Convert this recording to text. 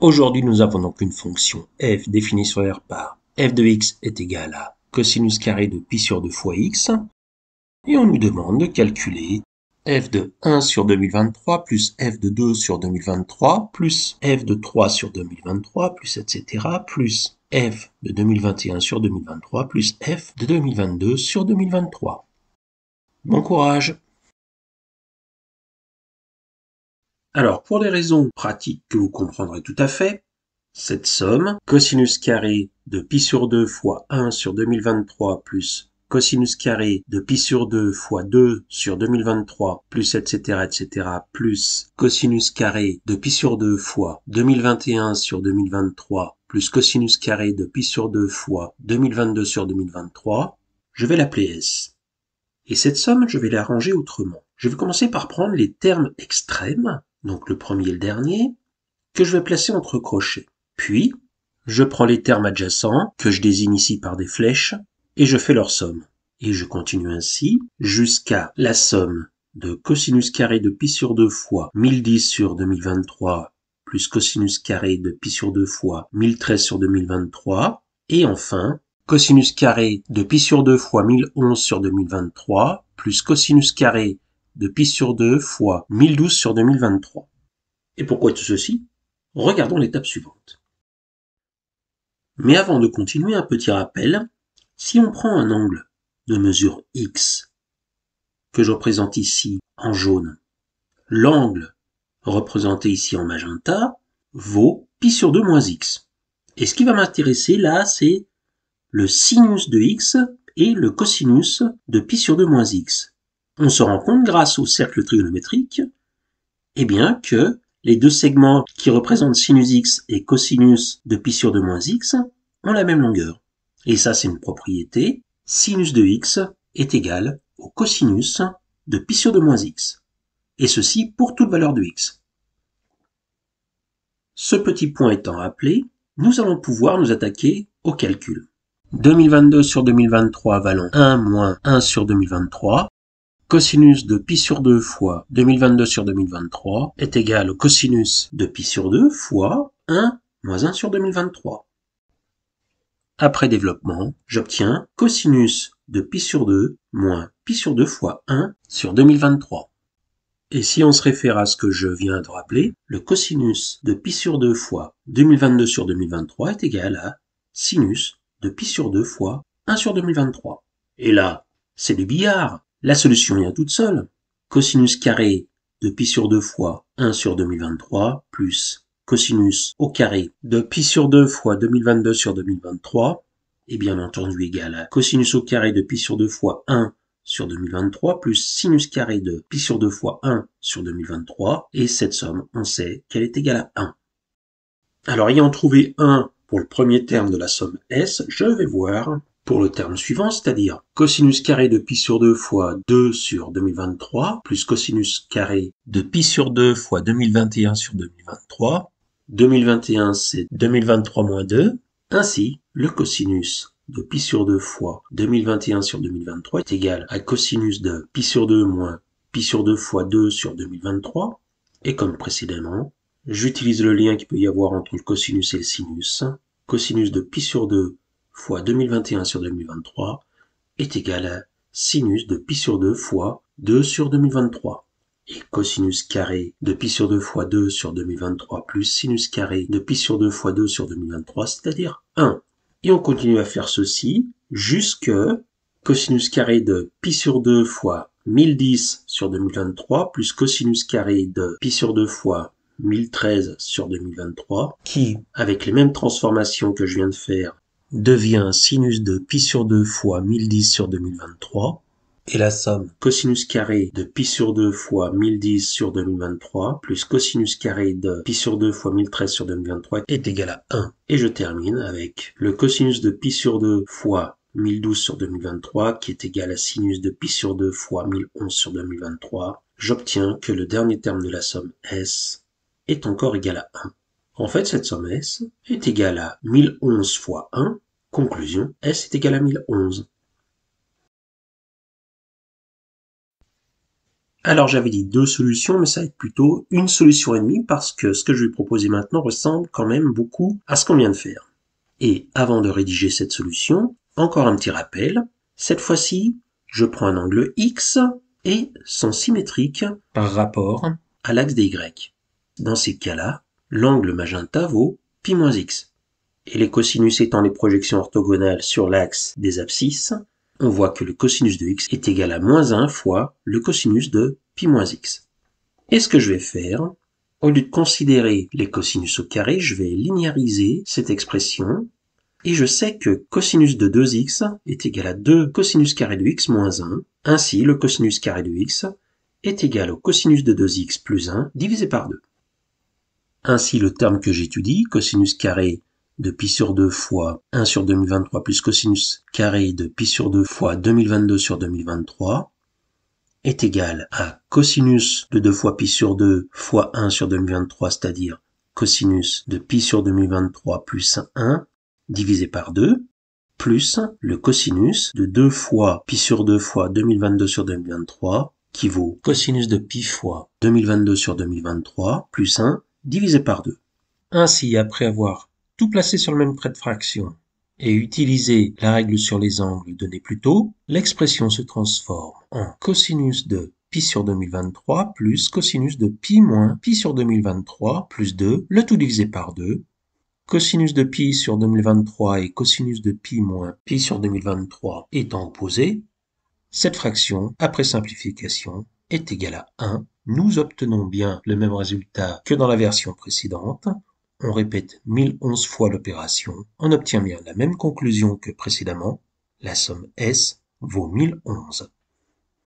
Aujourd'hui, nous avons donc une fonction f définie sur R par f de x est égal à cosinus carré de pi sur 2 fois x, et on nous demande de calculer f de 1 sur 2023 plus f de 2 sur 2023 plus f de 3 sur 2023 plus etc. plus f de 2021 sur 2023 plus f de 2022 sur 2023. Bon courage! Alors, pour des raisons pratiques que vous comprendrez tout à fait, cette somme, cosinus carré de pi sur 2 fois 1 sur 2023 plus cosinus carré de pi sur 2 fois 2 sur 2023 plus etc. plus cosinus carré de pi sur 2 fois 2021 sur 2023 plus cosinus carré de pi sur 2 fois 2022 sur 2023, je vais l'appeler S. Et cette somme, je vais l'arranger autrement. Je vais commencer par prendre les termes extrêmes, donc le premier et le dernier, que je vais placer entre crochets. Puis, je prends les termes adjacents, que je désigne ici par des flèches, et je fais leur somme. Et je continue ainsi jusqu'à la somme de cosinus carré de pi sur 2 fois 1010 sur 2023 plus cosinus carré de pi sur 2 fois 1013 sur 2023, et enfin, cosinus carré de pi sur 2 fois 1011 sur 2023 plus cosinus carré de pi sur 2 fois 1012 sur 2023. Et pourquoi tout ceci? Regardons l'étape suivante. Mais avant de continuer, un petit rappel. Si on prend un angle de mesure x, que je représente ici en jaune, l'angle représenté ici en magenta vaut pi sur 2 moins x. Et ce qui va m'intéresser là, c'est le sinus de x et le cosinus de pi sur 2 moins x. On se rend compte grâse au cercle trigonométrique, eh bien que les deux segments qui représentent sinus x et cosinus de pi sur 2 moins x ont la même longueur. Et ça, c'est une propriété. Sinus de x est égal au cosinus de pi sur 2 moins x. Et ceci pour toute valeur de x. Ce petit point étant rappelé, nous allons pouvoir nous attaquer au calcul. 2022 sur 2023 valant 1 moins 1 sur 2023. Cosinus de pi sur 2 fois 2022 sur 2023 est égal au cosinus de pi sur 2 fois 1 moins 1 sur 2023. Après développement, j'obtiens cosinus de pi sur 2 moins pi sur 2 fois 1 sur 2023. Et si on se réfère à ce que je viens de rappeler, le cosinus de pi sur 2 fois 2022 sur 2023 est égal à sinus de pi sur 2 fois 1 sur 2023. Et là, c'est du billard. La solution vient toute seule. Cosinus carré de pi sur 2 fois 1 sur 2023 plus cosinus au carré de pi sur 2 fois 2022 sur 2023 est bien entendu égal à cosinus au carré de pi sur 2 fois 1 sur 2023 plus sinus carré de pi sur 2 fois 1 sur 2023. Et cette somme, on sait qu'elle est égale à 1. Alors, ayant trouvé 1 pour le premier terme de la somme S, je vais voir pour le terme suivant, c'est-à-dire cosinus carré de pi sur 2 fois 2 sur 2023 plus cosinus carré de pi sur 2 fois 2021 sur 2023. 2021, c'est 2023 moins 2. Ainsi, le cosinus de pi sur 2 fois 2021 sur 2023 est égal à cosinus de pi sur 2 moins pi sur 2 fois 2 sur 2023. Et comme précédemment, j'utilise le lien qu'il peut y avoir entre le cosinus et le sinus. Cosinus de pi sur 2 fois 2021 sur 2023 est égal à sinus de pi sur 2 fois 2 sur 2023. Et cosinus carré de pi sur 2 fois 2 sur 2023 plus sinus carré de pi sur 2 fois 2 sur 2023, c'est-à-dire 1. Et on continue à faire ceci jusque cosinus carré de pi sur 2 fois 1010 sur 2023 plus cosinus carré de pi sur 2 fois 1013 sur 2023, qui, avec les mêmes transformations que je viens de faire, devient sinus de pi sur 2 fois 1010 sur 2023, et la somme cosinus carré de pi sur 2 fois 1010 sur 2023 plus cosinus carré de pi sur 2 fois 1013 sur 2023 est égal à 1. Et je termine avec le cosinus de pi sur 2 fois 1012 sur 2023 qui est égal à sinus de pi sur 2 fois 1011 sur 2023. J'obtiens que le dernier terme de la somme S est encore égal à 1. En fait, cette somme S est égale à 1011 fois 1. Conclusion, S est égal à 1011. Alors j'avais dit 2 solutions, mais ça va être plutôt une solution et demie parce que ce que je vais proposer maintenant ressemble quand même beaucoup à ce qu'on vient de faire. Et avant de rédiger cette solution, encore un petit rappel. Cette fois-ci, je prends un angle X et sont symétriques par rapport à l'axe des Y. Dans ces cas-là, l'angle magenta vaut pi moins x. Et les cosinus étant les projections orthogonales sur l'axe des abscisses, on voit que le cosinus de x est égal à moins 1 fois le cosinus de pi moins x. Et ce que je vais faire, au lieu de considérer les cosinus au carré, je vais linéariser cette expression et je sais que cosinus de 2x est égal à 2 cosinus carré de x moins 1. Ainsi, le cosinus carré de x est égal au cosinus de 2x plus 1 divisé par 2. Ainsi, le terme que j'étudie, cosinus carré de pi sur 2 fois 1 sur 2023 plus cosinus carré de pi sur 2 fois 2022 sur 2023 est égal à cosinus de 2 fois pi sur 2 fois 1 sur 2023, c'est-à-dire cosinus de pi sur 2023 plus 1 divisé par 2, plus le cosinus de 2 fois pi sur 2 fois 2022 sur 2023, qui vaut cosinus de pi fois 2022 sur 2023 plus 1 divisé par 2. Ainsi, après avoir tout placé sur le même trait de fraction et utilisé la règle sur les angles donnée plus tôt, l'expression se transforme en cosinus de pi sur 2023 plus cosinus de pi moins pi sur 2023 plus 2, le tout divisé par 2. Cosinus de pi sur 2023 et cosinus de pi moins pi sur 2023 étant opposés, cette fraction, après simplification, est égale à 1. Nous obtenons bien le même résultat que dans la version précédente. On répète 1011 fois l'opération. On obtient bien la même conclusion que précédemment. La somme S vaut 1011.